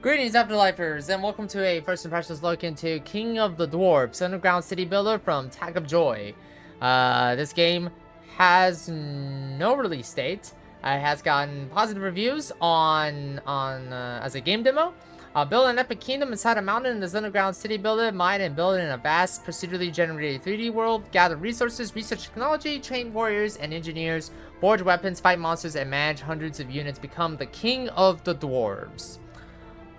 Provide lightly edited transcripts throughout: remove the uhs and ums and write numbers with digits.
Greetings, Afterlifers, and welcome to a first impressions look into King of the Dwarves, underground city builder from Tag of Joy. This game has no release date. It has gotten positive reviews on as a game demo. Build an epic kingdom inside a mountain in this underground city builder, mine and build it in a vast procedurally generated 3D world. Gather resources, research technology, train warriors and engineers, forge weapons, fight monsters, and manage hundreds of units. Become the King of the Dwarves.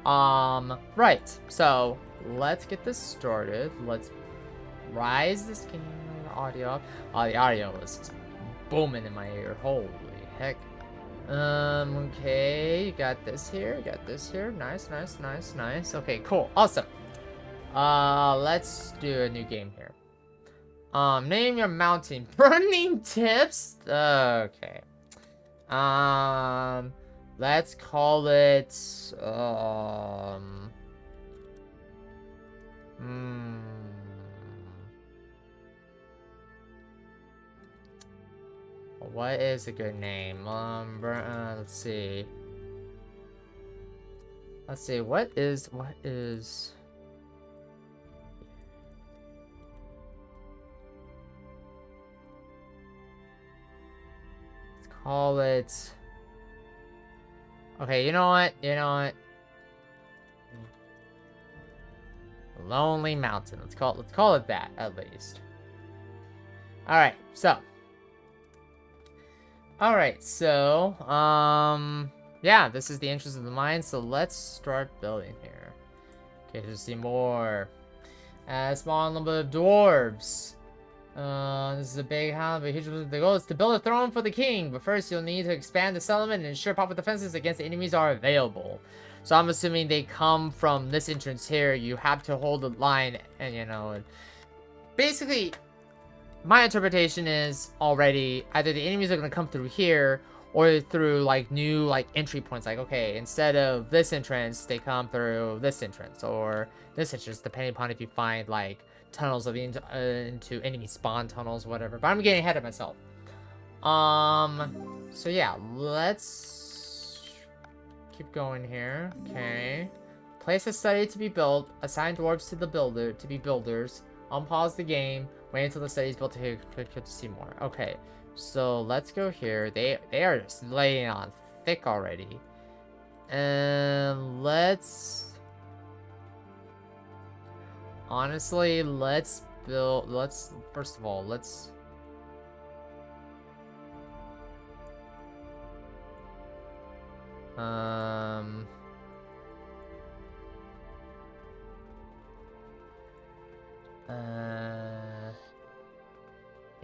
Right, so let's get this started. Let's rise this game audio up. Oh, the audio is booming in my ear. Holy heck. Okay, you got this here, Nice, nice, nice, nice. Okay, cool, awesome. Let's do a new game here. Name your mountain. Burning Tips? Okay. Let's call it, what is a good name? Let's see. What is... Let's call it... Okay, you know what? Lonely Mountain. Let's call it that, at least. Alright, so. Yeah, this is the entrance of the mine, so let's start building here. Okay, just see more. Small number of dwarves. This is a big house, but huge. The goal is to build a throne for the king. But first, you'll need to expand the settlement and ensure proper defenses against enemies are available. So I'm assuming they come from this entrance here. You have to hold the line, and basically, my interpretation is already either the enemies are gonna come through here or through like new entry points. Like, okay, instead of this entrance, they come through this entrance or this entrance, depending upon if you find like tunnels of into enemy spawn tunnels, whatever. But I'm getting ahead of myself. So yeah, let's keep going here. Okay. Place a study to be built. Assign dwarves to the builders. Unpause the game. Wait until the study is built to see more. Okay. So let's go here. They are just laying on thick already. And honestly, let's first of all,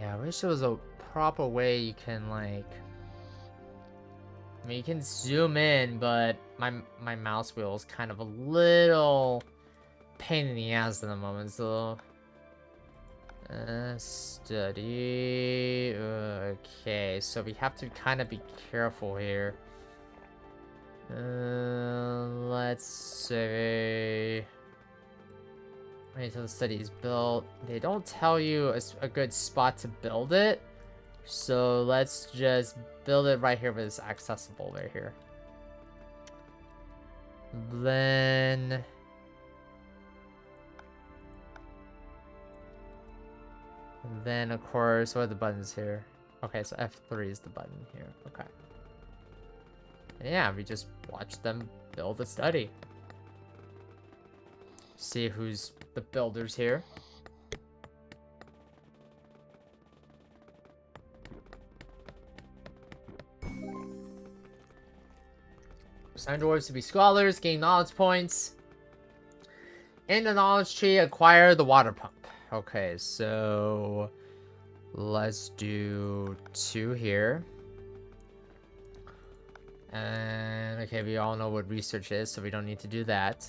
yeah, I wish there was a proper way you can I mean, you can zoom in, but my mouse wheel is kind of a little pain in the ass at the moment, so study. Okay, so we have to kind of be careful here. Let's say wait until the study is built. They don't tell you a good spot to build it, so let's just build it right here where it's accessible right here. Then of course, what are the buttons here? Okay, so F3 is the button here. Okay. And yeah, we just watch them build a study. See who's the builders here. Assign dwarves to be scholars, gain knowledge points. In the knowledge tree, acquire the water pump. Okay, so let's do 2 here. And okay, we all know what research is, so we don't need to do that.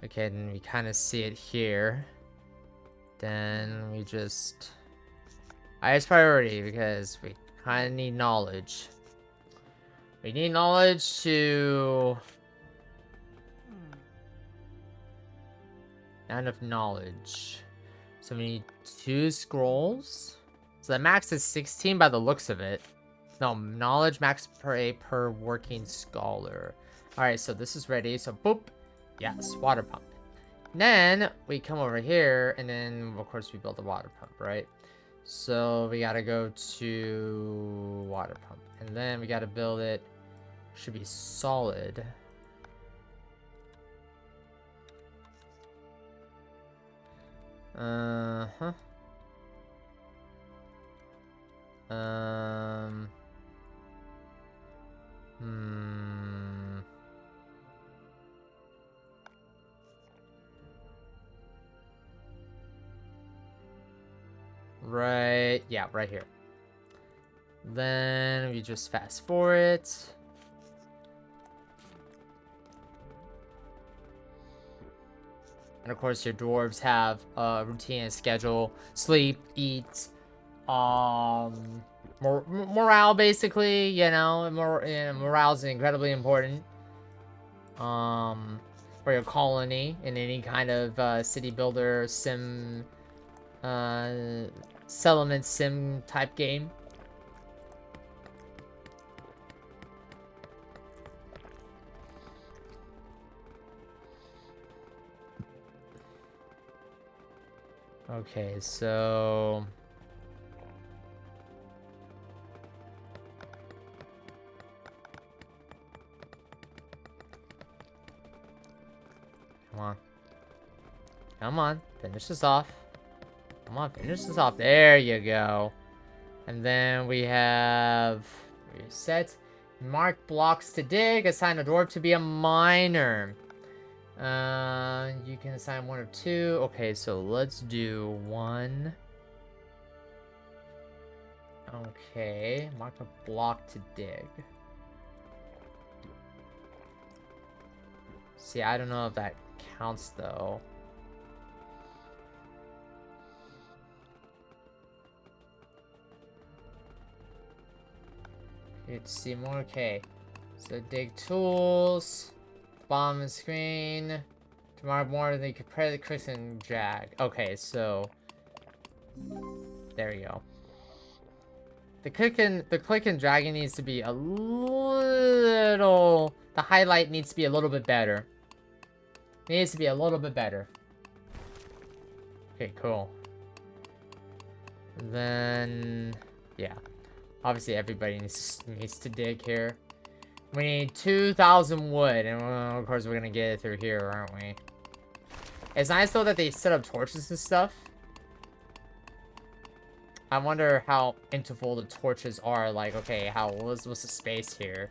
Okay, then we kind of see it here. Then we just highest priority because we kind of need knowledge. We need knowledge to not enough knowledge. So we need 2 scrolls. So the max is 16 by the looks of it. No, knowledge max per working scholar. Alright, so this is ready. So boop. Yes, water pump. Then we come over here, and then of course we build a water pump, right? So we gotta go to water pump, and then we gotta build it. Should be solid. Uh-huh. Hmm. Right, yeah, right here. Then we just fast forward it. And of course your dwarves have a routine and schedule. Sleep, eat, morale basically, you know, morale is incredibly important. For your colony in any kind of city builder sim settlement sim type game. Okay, so come on. Come on, finish this off. Come on, finish this off. There you go. And then we have reset. Mark blocks to dig. Assign a dwarf to be a miner. You can assign 1 or 2. Okay, so let's do 1. Okay, mark a block to dig. See, I don't know if that counts though. Let's see more. Okay, so dig tools, bottom of the screen. Tomorrow morning they could press the click and drag. Okay, so there we go. The click and dragging needs to be a little. The highlight needs to be a little bit better. It needs to be a little bit better. Okay, cool. Then yeah, obviously everybody needs to dig here. We need 2,000 wood, and of course we're gonna get it through here, aren't we? It's nice though that they set up torches and stuff. I wonder how interval the torches are. Like, okay, what's the space here?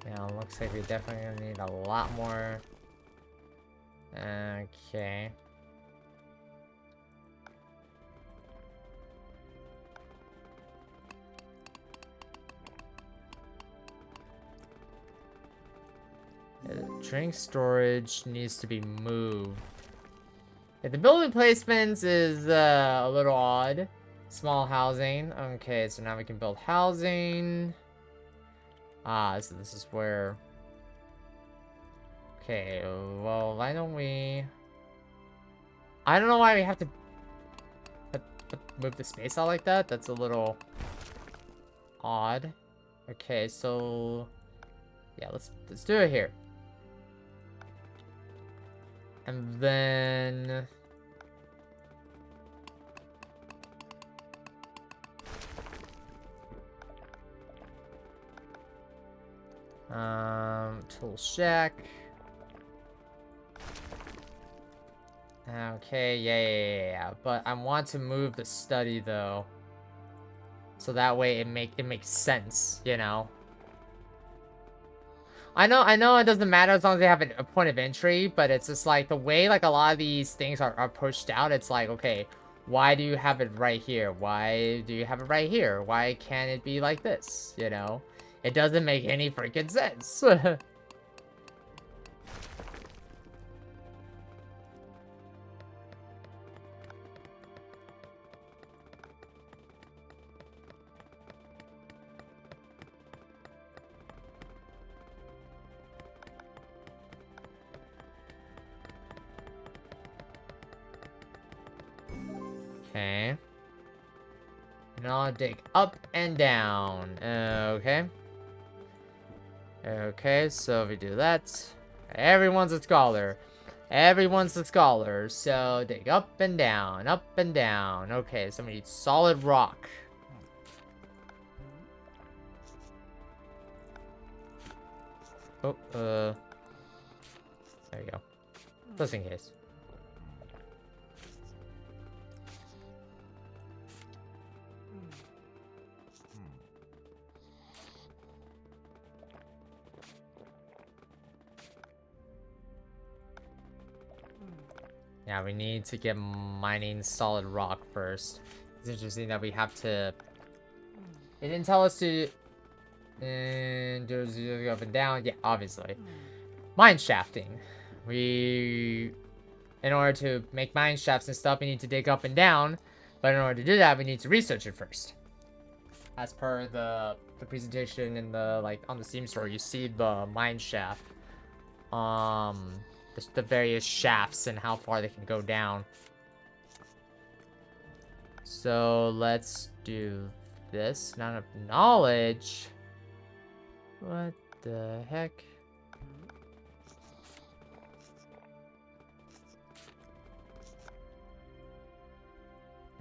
Yeah, looks like we definitely gonna need a lot more. Okay. Drink storage needs to be moved. Yeah, the building placements is a little odd. Small housing. Okay, so now we can build housing. So this is where... Okay, well, why don't we... I don't know why we have to move the space out like that. That's a little odd. Okay, so... Yeah, let's do it here. And then... Tool shack. Okay, yeah. But I want to move the study though. So that way it makes sense, you know. I know it doesn't matter as long as they have a point of entry, but it's just like the way like a lot of these things are pushed out, it's like, okay, why do you have it right here? Why do you have it right here? Why can't it be like this? You know? It doesn't make any freaking sense. Okay. Now dig up and down. Okay. Okay, so if we do that, everyone's a scholar. Everyone's a scholar. So dig up and down, up and down. Okay, so we need solid rock. Oh, there you go. Just in case. Yeah, we need to get mining solid rock first. It's interesting that we have to... It didn't tell us to... And there's up and down. Yeah, obviously. Mine shafting. In order to make mine shafts and stuff, we need to dig up and down. But in order to do that, we need to research it first. As per the presentation in the, like, on the Steam store, you see the mine shaft. The various shafts and how far they can go down. So let's do this. Not enough knowledge. What the heck?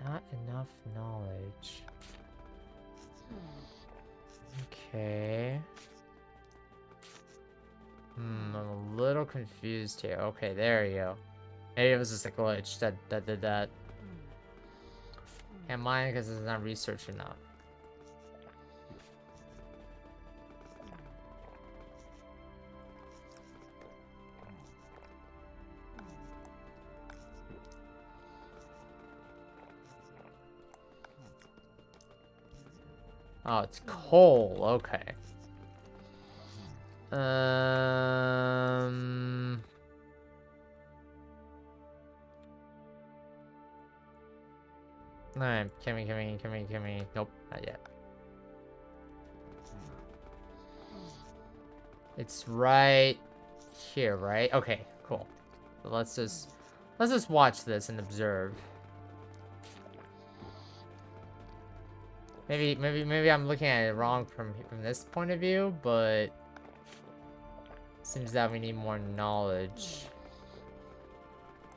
Not enough knowledge. Okay. I'm a little confused here. Okay, there you go. Maybe it was just a glitch that did that. And mine because it's not research enough. Oh, it's coal. Okay. Alright, come here. Nope, not yet. It's right here, right? Okay, cool. So let's just watch this and observe. Maybe I'm looking at it wrong from this point of view, but seems that we need more knowledge.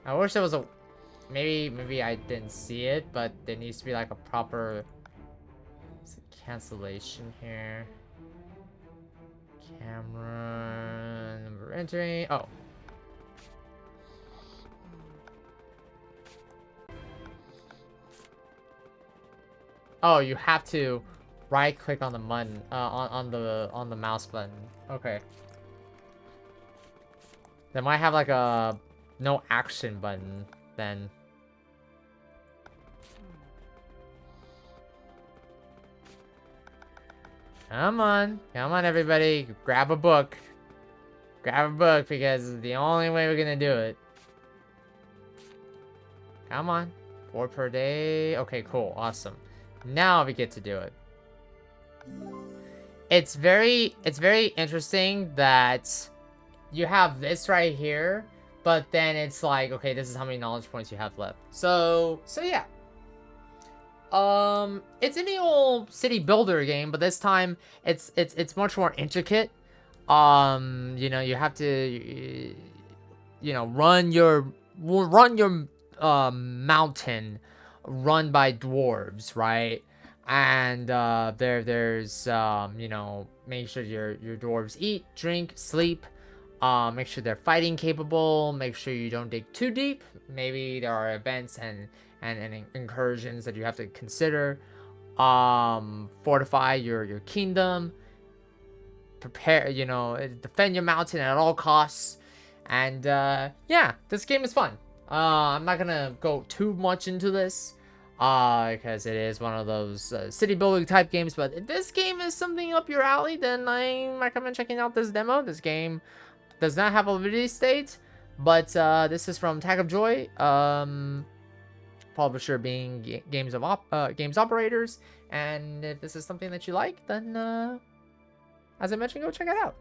I wish there was a maybe I didn't see it, but there needs to be like a proper cancellation here. Camera number entering. Oh. Oh, you have to right click on the button on the mouse button. Okay. They might have like a no action button then. Come on everybody, grab a book. Grab a book because it's the only way we're gonna do it. Come on. 4 per day. Okay, cool, awesome. Now we get to do it. It's very interesting that you have this right here, but then it's like, okay, this is how many knowledge points you have left. So yeah. It's an old city builder game, but this time it's much more intricate. You know, you have to run your mountain run by dwarves, right? And there's make sure your dwarves eat, drink, sleep. Make sure they're fighting capable. Make sure you don't dig too deep. Maybe there are events and incursions that you have to consider. Fortify your kingdom. Prepare, defend your mountain at all costs. And yeah, this game is fun. I'm not gonna go too much into this because it is one of those city building type games, but if this game is something up your alley, then I recommend checking out this demo. This game does not have a release date, but this is from Tag of Joy, publisher being Games Operators, and if this is something that you like, then as I mentioned, go check it out.